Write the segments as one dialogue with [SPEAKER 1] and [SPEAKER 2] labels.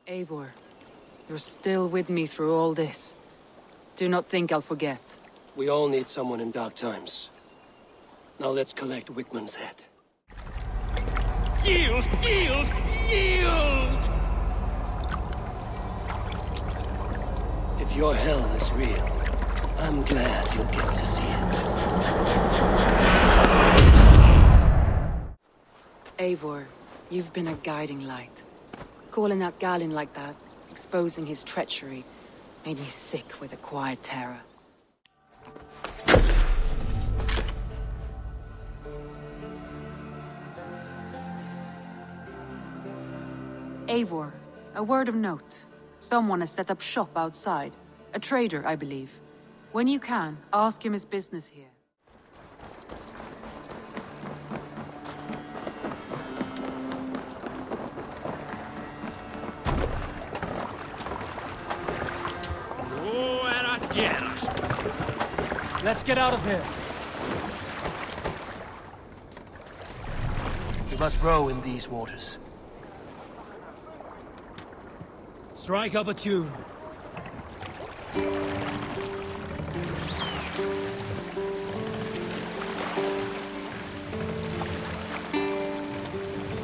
[SPEAKER 1] Eivor, you're still with me through all this. Do not think I'll forget.
[SPEAKER 2] We all need someone in dark times. Now let's collect Wickman's head.
[SPEAKER 3] Yield! Yield! Yield!
[SPEAKER 2] If your hell is real, I'm glad you'll get to see it.
[SPEAKER 1] Eivor, you've been a guiding light. Calling out Galin like that, exposing his treachery, made me sick with a quiet terror. Eivor, a word of note. Someone has set up shop outside. A trader, I believe. When you can, ask him his business here.
[SPEAKER 4] Let's get out of here.
[SPEAKER 2] We must row in these waters.
[SPEAKER 4] Strike up a tune.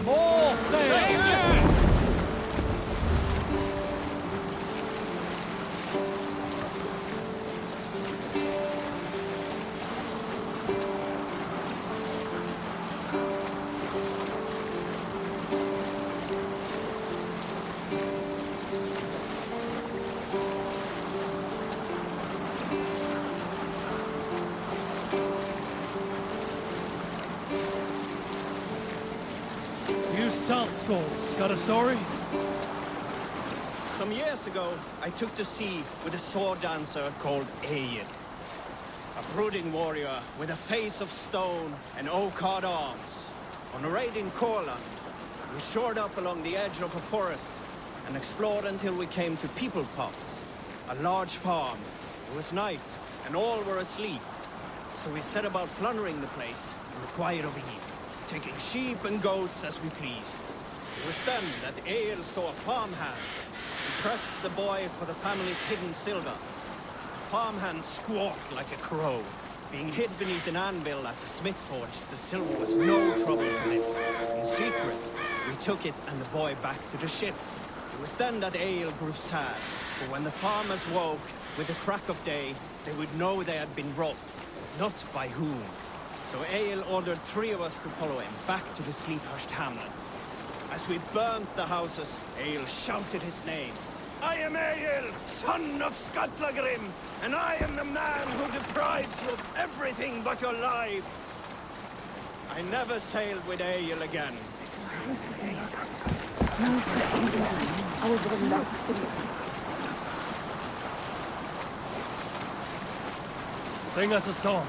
[SPEAKER 4] More sail! Salt skulls. Got a story?
[SPEAKER 3] Some years ago, I took to sea with a sword dancer called Eivor. A brooding warrior with a face of stone and oak-hard arms. On a raid in Courland, we shored up along the edge of a forest and explored until we came to People Pots, a large farm. It was night, and all were asleep. So we set about plundering the place in the quiet of eve, taking sheep and goats as we pleased. It was then that Eivor saw a farmhand. He pressed the boy for the family's hidden silver. The farmhand squawked like a crow. Being hid beneath an anvil at the smith's forge, the silver was no trouble to lift. In secret, we took it and the boy back to the ship. It was then that Eivor grew sad, for when the farmers woke with the crack of day, they would know they had been robbed, not by whom. So Eivor ordered 3 of us to follow him back to the sleep-hushed hamlet. As we burnt the houses, Eivor shouted his name. I am Eivor, son of Skatlagrim, and I am the man who deprives you of everything but your life. I never sailed with Eivor again.
[SPEAKER 4] Sing us a song.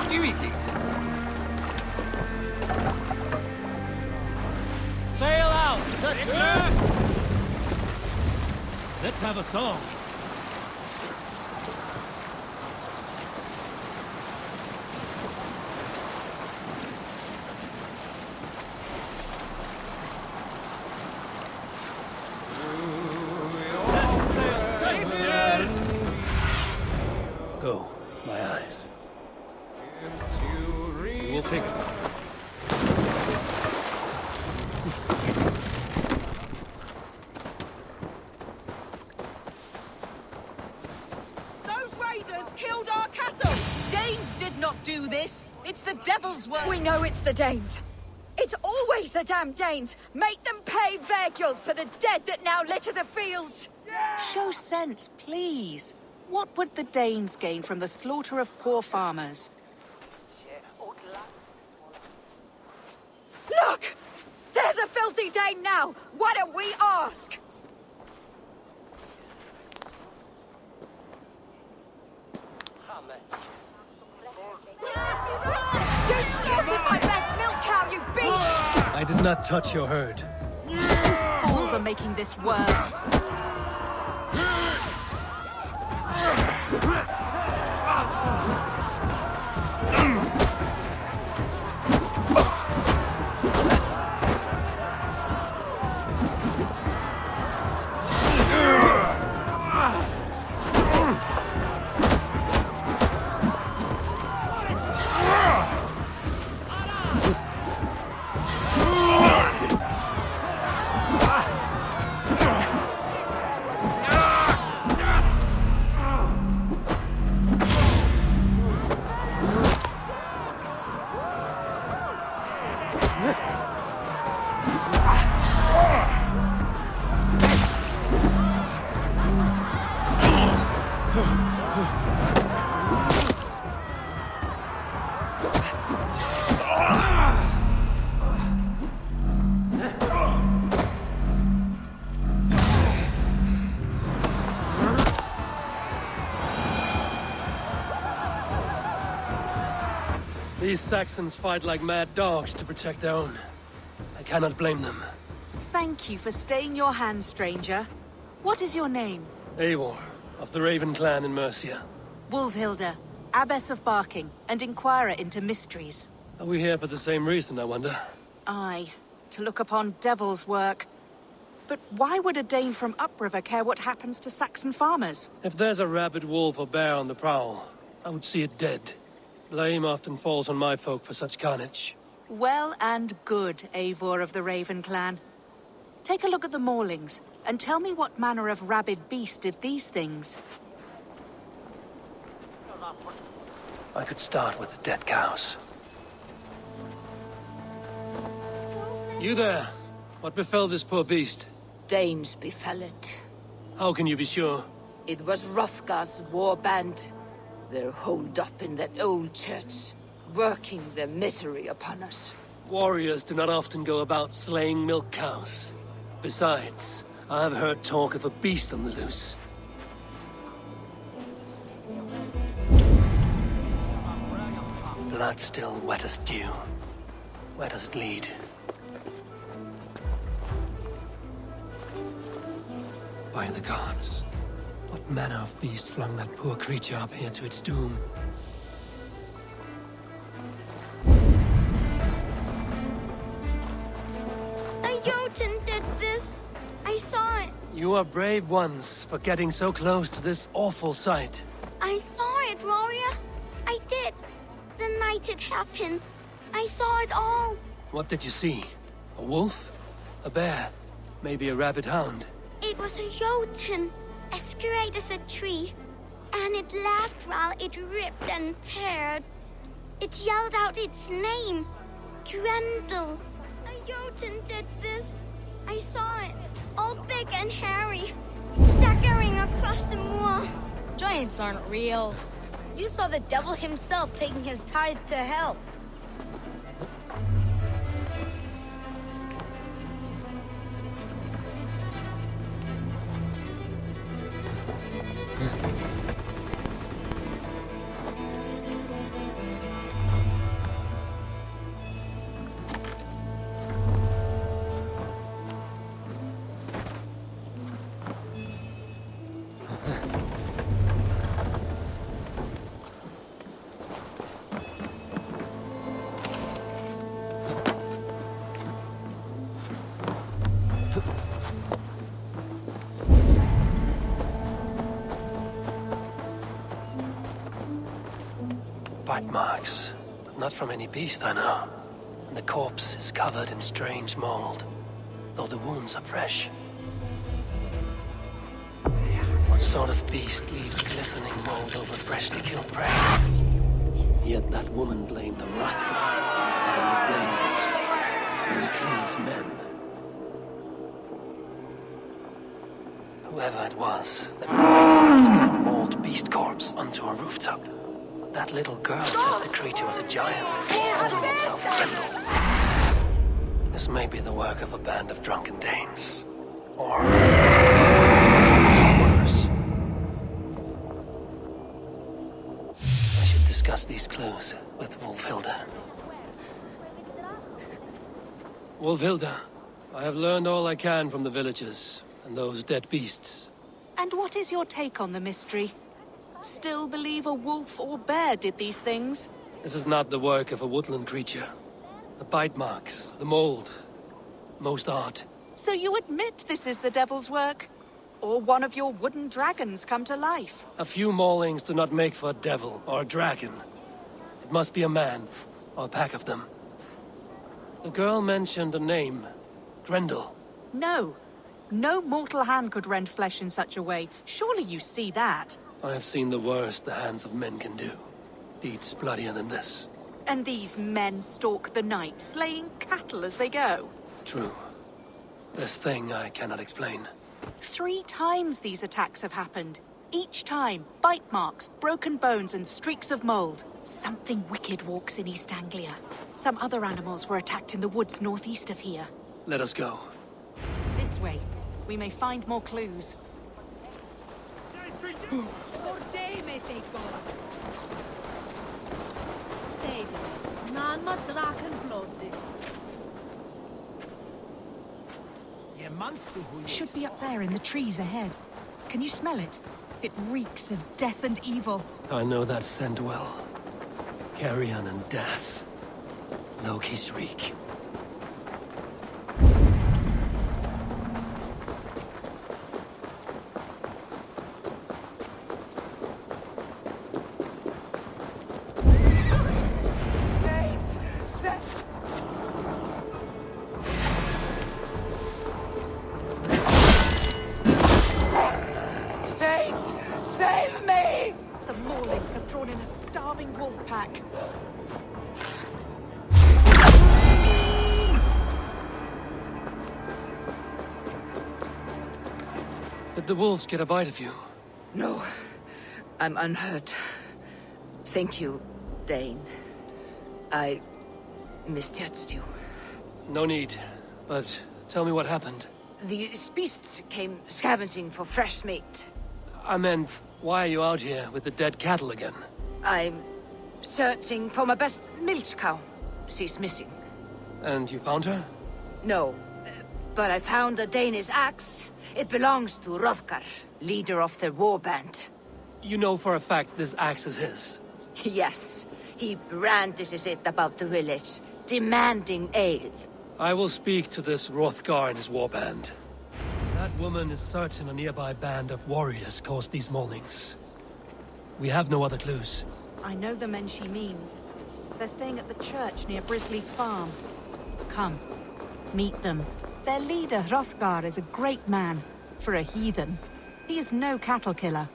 [SPEAKER 5] Viking.
[SPEAKER 4] Sail out! Let's have a song.
[SPEAKER 2] Go, my eyes.
[SPEAKER 4] We'll take it.
[SPEAKER 6] Those raiders killed our cattle! Danes did not do this! It's the devil's work!
[SPEAKER 7] We know it's the Danes. It's always the damn Danes. Make them pay their guilt for the dead that now litter the fields.
[SPEAKER 6] Show sense, please. What would the Danes gain from the slaughter of poor farmers?
[SPEAKER 7] Look! There's a filthy Dane now! Why don't we ask? You slaughtered my best milk cow, you beast!
[SPEAKER 4] I did not touch your herd.
[SPEAKER 6] Fools are making this worse.
[SPEAKER 4] These Saxons fight like mad dogs to protect their own. I cannot blame them.
[SPEAKER 6] Thank you for staying your hand, stranger. What is your name?
[SPEAKER 4] Eivor, of the Raven clan in Mercia.
[SPEAKER 6] Wolfhilda, Abbess of Barking, and Inquirer into mysteries.
[SPEAKER 4] Are we here for the same reason, I wonder?
[SPEAKER 6] Aye, to look upon devil's work. But why would a Dane from upriver care what happens to Saxon farmers?
[SPEAKER 4] If there's a rabid wolf or bear on the prowl, I would see it dead. Blame often falls on my folk for such carnage.
[SPEAKER 6] Well and good, Eivor of the Raven clan. Take a look at the maulings, and tell me what manner of rabid beast did these things.
[SPEAKER 2] I could start with the dead cows.
[SPEAKER 4] You there? What befell this poor beast?
[SPEAKER 8] Danes befell it.
[SPEAKER 4] How can you be sure?
[SPEAKER 8] It was Hrothgar's war band. They're holed up in that old church, working their misery upon us.
[SPEAKER 4] Warriors do not often go about slaying milk cows. Besides, I have heard talk of a beast on the loose.
[SPEAKER 2] Blood still wet as dew. Where does it lead?
[SPEAKER 4] By the gods. What manner of beast flung that poor creature up here to its doom?
[SPEAKER 9] A Jotun did this. I saw it.
[SPEAKER 4] You are brave ones for getting so close to this awful sight.
[SPEAKER 9] I saw it, warrior. I did. The night it happened. I saw it all.
[SPEAKER 4] What did you see? A wolf? A bear? Maybe a rabid hound?
[SPEAKER 9] It was a Jotun, as straight as a tree. And it laughed while it ripped and teared. It yelled out its name. Grendel. A Jotun did this. I saw it. All big and hairy. Staggering across the moor.
[SPEAKER 10] Giants aren't real. You saw the devil himself taking his tithe to hell.
[SPEAKER 4] bite marks, but not from any beast I know. And the corpse is covered in strange mold, though the wounds are fresh. What sort of beast leaves glistening mold over freshly killed prey?
[SPEAKER 2] Yet that woman blamed the Hrothgar, his band of Danes, were the king's men.
[SPEAKER 4] Whoever it was, they were mighty enough to get a mauled beast corpse onto a rooftop. That little girl said the creature was a giant, calling itself Grendel. This may be the work of a band of drunken Danes. Or worse. I should discuss these clues with Wolfhilda. Wolfhilda, I have learned all I can from the villagers and those dead beasts.
[SPEAKER 6] And what is your take on the mystery? Still believe a wolf or bear did these things?
[SPEAKER 4] This is not the work of a woodland creature. The bite marks, the mold, most odd.
[SPEAKER 6] So you admit this is the devil's work? Or one of your wooden dragons come to life?
[SPEAKER 4] A few maulings do not make for a devil or a dragon. It must be a man, or a pack of them. The girl mentioned a name, Grendel.
[SPEAKER 6] No. No mortal hand could rend flesh in such a way. Surely you see that.
[SPEAKER 4] I have seen the worst the hands of men can do. Deeds bloodier than this.
[SPEAKER 6] And these men stalk the night, slaying cattle as they go.
[SPEAKER 4] True. This thing I cannot explain.
[SPEAKER 6] 3 times these attacks have happened. Each time, bite marks, broken bones, and streaks of mold. Something wicked walks in East Anglia. Some other animals were attacked in the woods northeast of here.
[SPEAKER 4] Let us go.
[SPEAKER 6] This way. We may find more clues. Should be up there in the trees ahead. Can you smell it? It reeks of death and evil.
[SPEAKER 4] I know that scent well. Carrion and death. Loki's reek.
[SPEAKER 6] Save me! The Morlings have drawn in a starving wolf pack.
[SPEAKER 4] Did the wolves get a bite of you?
[SPEAKER 8] No, I'm unhurt. Thank you, Dane. I misjudged you.
[SPEAKER 4] No need, but tell me what happened.
[SPEAKER 8] These beasts came scavenging for fresh meat.
[SPEAKER 4] I meant, why are you out here with the dead cattle again?
[SPEAKER 8] I'm searching for my best milch cow. She's missing.
[SPEAKER 4] And you found her?
[SPEAKER 8] No, but I found a Danish axe. It belongs to Hrothgar, leader of the war band.
[SPEAKER 4] You know for a fact this axe is his.
[SPEAKER 8] Yes, he brandishes it about the village, demanding ale.
[SPEAKER 4] I will speak to this Hrothgar and his warband. That woman is certain a nearby band of warriors caused these maulings. We have no other clues.
[SPEAKER 6] I know the men she means. They're staying at the church near Brisley Farm. Come, meet them. Their leader, Hrothgar, is a great man. For a heathen. He is no cattle killer.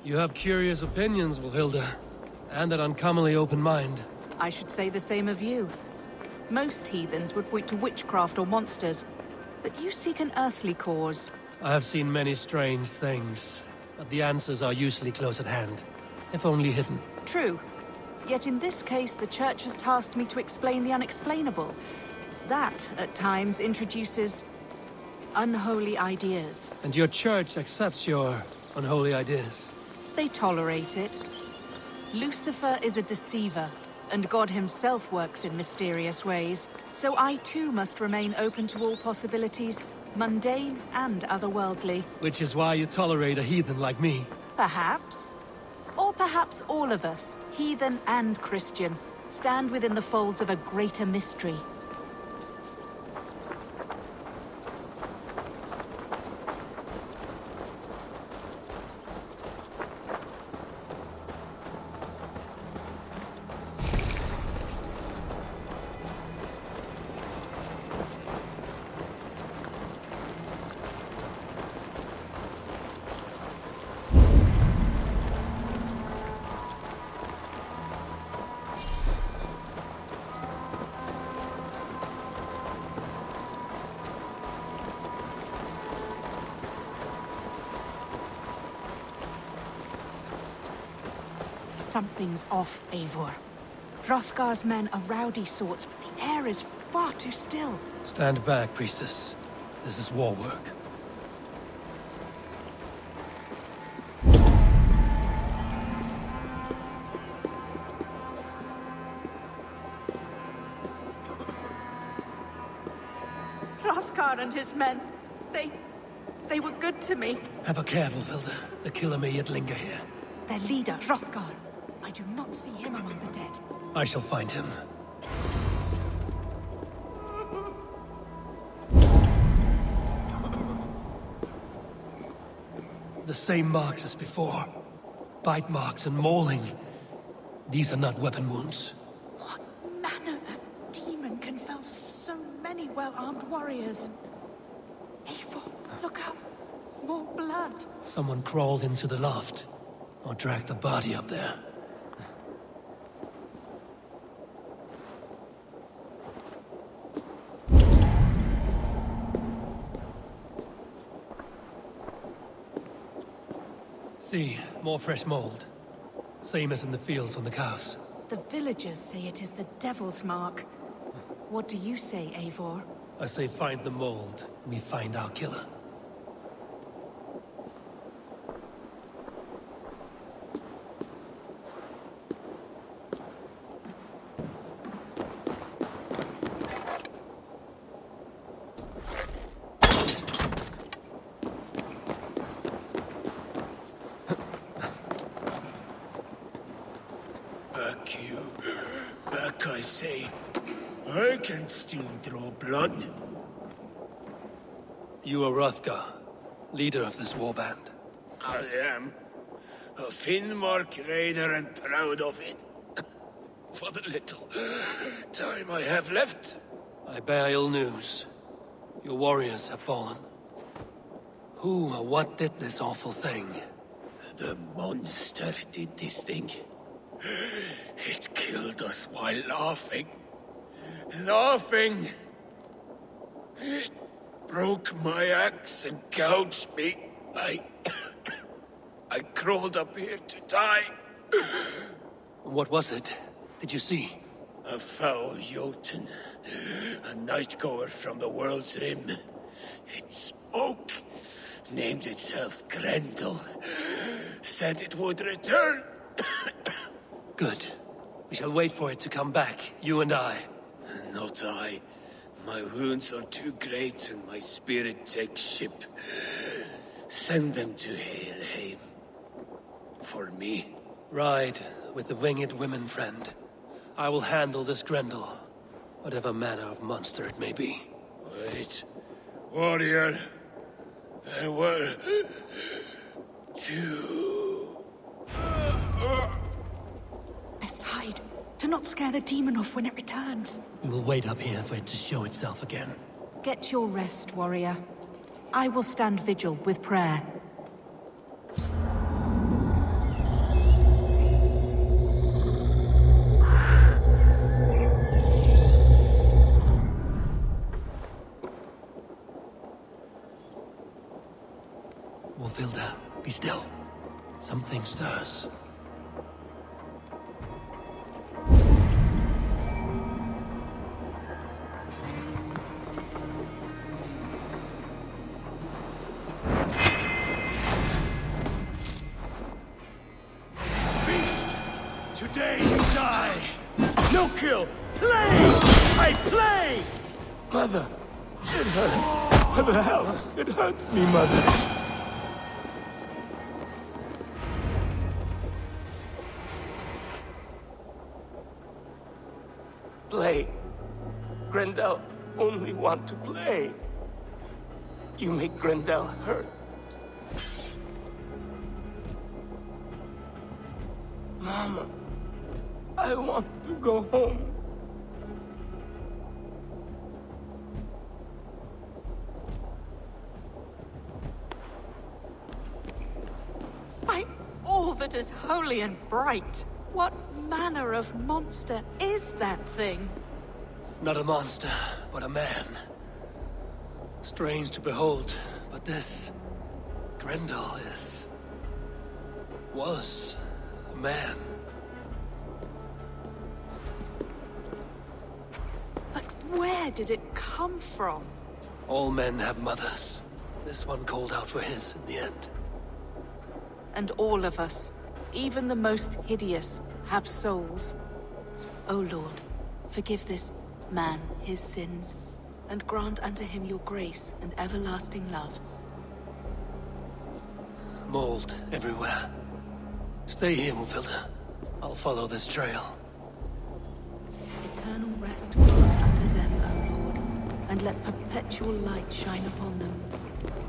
[SPEAKER 4] You have curious opinions, Wolfhilda. And an uncommonly open mind.
[SPEAKER 6] I should say the same of you. Most heathens would point to witchcraft or monsters, but you seek an earthly cause.
[SPEAKER 4] I have seen many strange things, but the answers are usually close at hand, if only hidden.
[SPEAKER 6] True. Yet in this case, the Church has tasked me to explain the unexplainable. That, at times, introduces unholy ideas.
[SPEAKER 4] And your Church accepts your unholy ideas?
[SPEAKER 6] They tolerate it. Lucifer is a deceiver, and God himself works in mysterious ways. So I too must remain open to all possibilities, mundane and otherworldly.
[SPEAKER 4] Which is why you tolerate a heathen like me.
[SPEAKER 6] Perhaps. Or perhaps all of us, heathen and Christian, stand within the folds of a greater mystery. Something's off, Eivor. Hrothgar's men are rowdy sorts, but the air is far too still.
[SPEAKER 4] Stand back, priestess. This is war work.
[SPEAKER 6] Hrothgar and his men, they were good to me.
[SPEAKER 4] Ever careful, Vilda. The killer may yet linger here.
[SPEAKER 6] Their leader, Hrothgar. I do not see him among the dead.
[SPEAKER 4] I shall find him. The same marks as before. Bite marks and mauling. These are not weapon wounds.
[SPEAKER 6] What manner of demon can fell so many well-armed warriors? Eivor, look up. More blood.
[SPEAKER 4] Someone crawled into the loft. Or dragged the body up there. See, more fresh mold. Same as in the fields on the cows.
[SPEAKER 6] The villagers say it is the devil's mark. What do you say, Eivor?
[SPEAKER 4] I say find the mold, we find our killer.
[SPEAKER 5] Back, I say. I can still draw blood.
[SPEAKER 4] You are Hrothgar, leader of this warband.
[SPEAKER 5] I am. A Finnmark raider and proud of it. For the little time I have left.
[SPEAKER 4] I bear ill news. Your warriors have fallen. Who or what did this awful thing?
[SPEAKER 5] The monster did this thing. It killed us while laughing. Laughing! It broke my axe and gouged me. I crawled up here to die.
[SPEAKER 4] What was it? Did you see?
[SPEAKER 5] A foul Jotun. A night-goer from the world's rim. It spoke. Named itself Grendel. Said it would return.
[SPEAKER 4] Good. We shall wait for it to come back, you and I.
[SPEAKER 5] Not I. My wounds are too great and my spirit takes ship. Send them to Helheim. For me.
[SPEAKER 4] Ride with the winged women friend. I will handle this Grendel, whatever manner of monster it may be.
[SPEAKER 5] Wait. Warrior. There were... two...
[SPEAKER 6] Best hide, to not scare the demon off when it returns.
[SPEAKER 4] We will wait up here for it to show itself again.
[SPEAKER 6] Get your rest, warrior. I will stand vigil with prayer.
[SPEAKER 4] Wolfilda, be still. Something stirs.
[SPEAKER 5] Today you die! No kill! Play! I play!
[SPEAKER 11] Mother! It hurts! What the hell? It hurts me, Mother! Play. Grendel only want to play. You make Grendel hurt. Mama, I want to go home.
[SPEAKER 6] By all that is holy and bright, what manner of monster is that thing?
[SPEAKER 4] Not a monster, but a man. Strange to behold, but this... Grendel was a man.
[SPEAKER 6] Where did it come from?
[SPEAKER 4] All men have mothers. This one called out for his in the end.
[SPEAKER 6] And all of us, even the most hideous, have souls. O Lord, forgive this man his sins, and grant unto him your grace and everlasting love.
[SPEAKER 4] Mold everywhere. Stay here, Mufilda. I'll follow this trail.
[SPEAKER 6] Eternal rest grant unto them, O Lord, and let perpetual light shine upon them.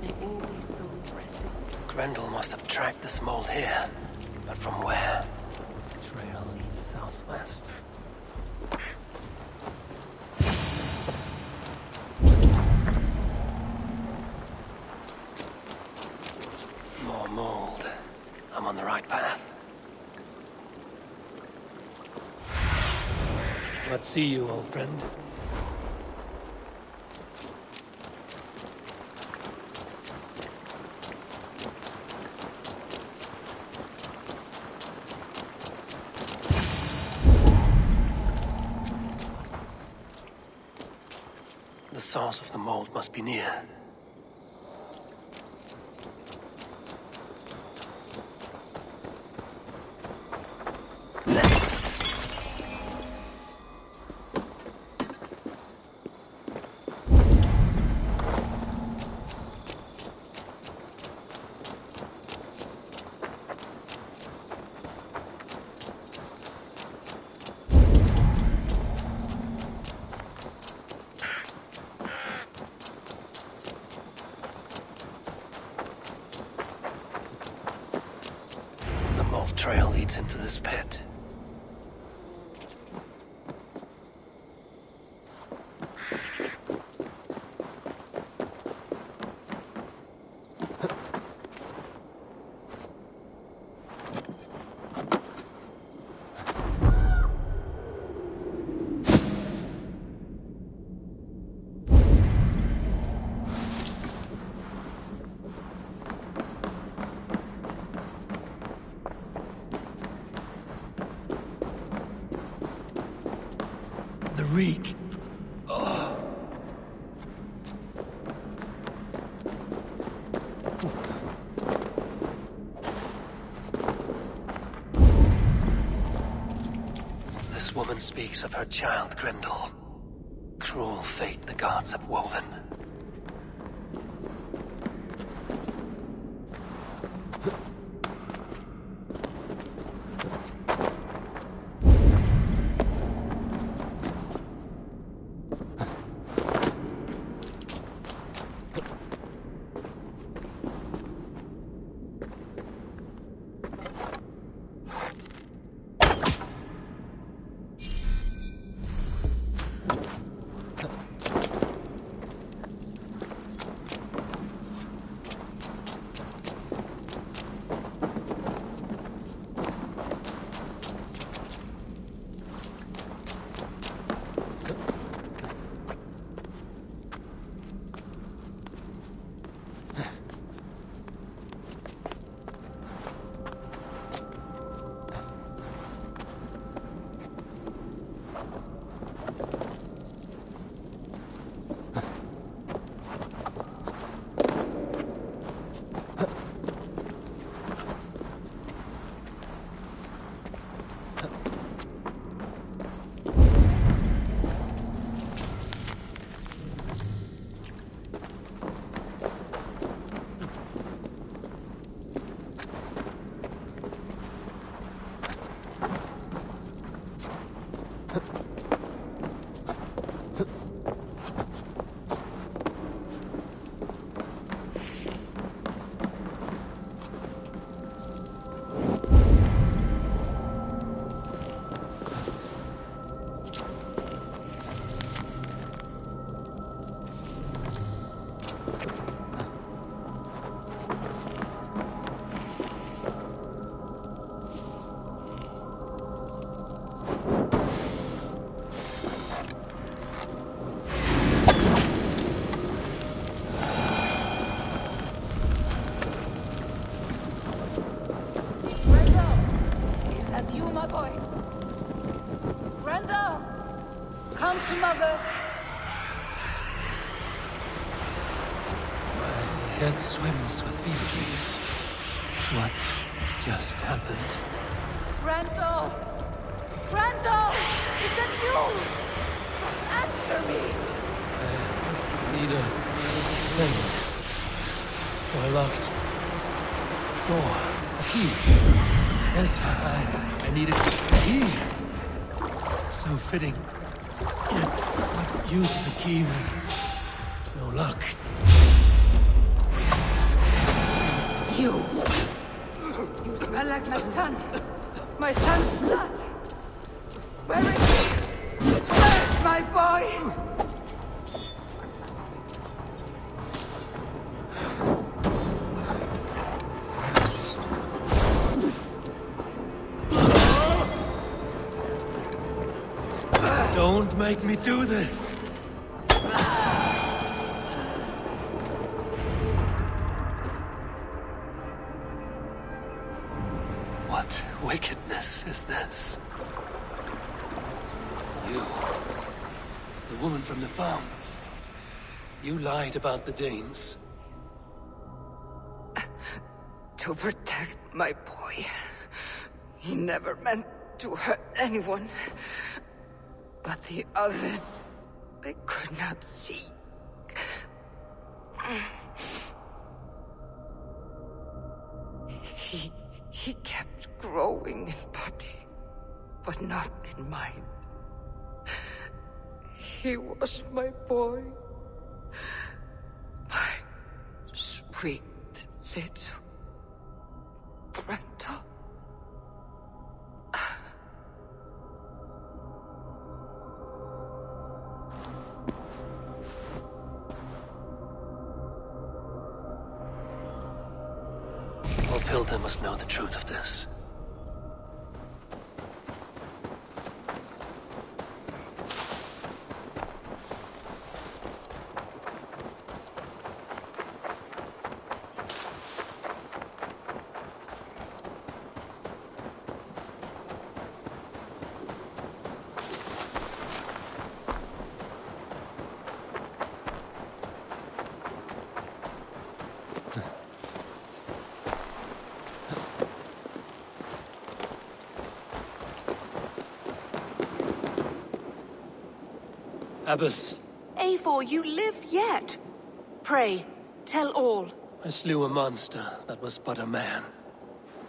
[SPEAKER 6] May all these souls rest in...
[SPEAKER 4] Grendel must have tracked this mold here. But from where? The trail leads southwest. More mold. I'm on the right path. Let's see you, old friend. The source of the mold must be near. Trail leads into this pit. The reek. Oh. This woman speaks of her child, Grendel. Cruel fate the gods have woven.
[SPEAKER 8] Come to Mother.
[SPEAKER 4] head swims with fever dreams. What just happened?
[SPEAKER 7] Grendel! Grendel! Is that you? Answer me!
[SPEAKER 4] Need a thing. For a locked door. A key. Yes, I need a key. So fitting. Yet, what use is a key when no luck?
[SPEAKER 7] You smell like my son. My son's blood. Where is he? Where's my boy?
[SPEAKER 4] Don't make me do this! What wickedness is this? You, the woman from the farm. You lied about the Danes.
[SPEAKER 7] To protect my boy. He never meant to hurt anyone. But the others, they could not see. He kept growing in body, but not in mind. He was my boy. My sweet little Grendel.
[SPEAKER 4] Hilda must know the truth of this. Abbess.
[SPEAKER 6] Eivor, you live yet. Pray, tell all.
[SPEAKER 4] I slew a monster that was but a man.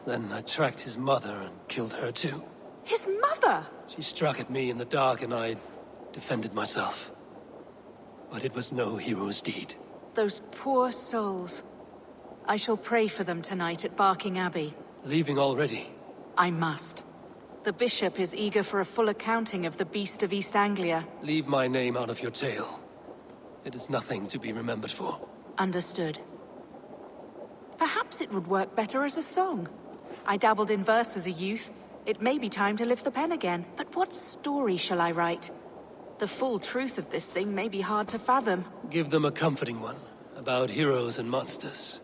[SPEAKER 4] Then I tracked his mother and killed her too.
[SPEAKER 6] His mother?
[SPEAKER 4] She struck at me in the dark and I defended myself. But it was no hero's deed.
[SPEAKER 6] Those poor souls. I shall pray for them tonight at Barking Abbey.
[SPEAKER 4] Leaving already?
[SPEAKER 6] I must. The bishop is eager for a full accounting of the Beast of East Anglia.
[SPEAKER 4] Leave my name out of your tale. It is nothing to be remembered for.
[SPEAKER 6] Understood. Perhaps it would work better as a song. I dabbled in verse as a youth. It may be time to lift the pen again. But what story shall I write? The full truth of this thing may be hard to fathom.
[SPEAKER 4] Give them a comforting one, about heroes and monsters.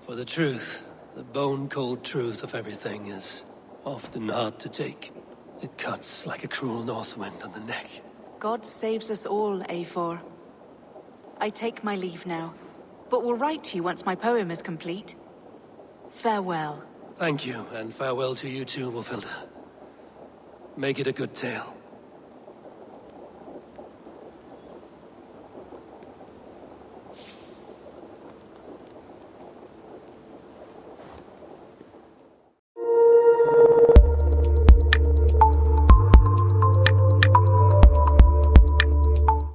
[SPEAKER 4] For the truth, the bone-cold truth of everything is often hard to take. It cuts like a cruel north wind on the neck.
[SPEAKER 6] God saves us all, Eivor. I take my leave now, but will write to you once my poem is complete. Farewell.
[SPEAKER 4] Thank you, and farewell to you too, Wolfilda. Make it a good tale.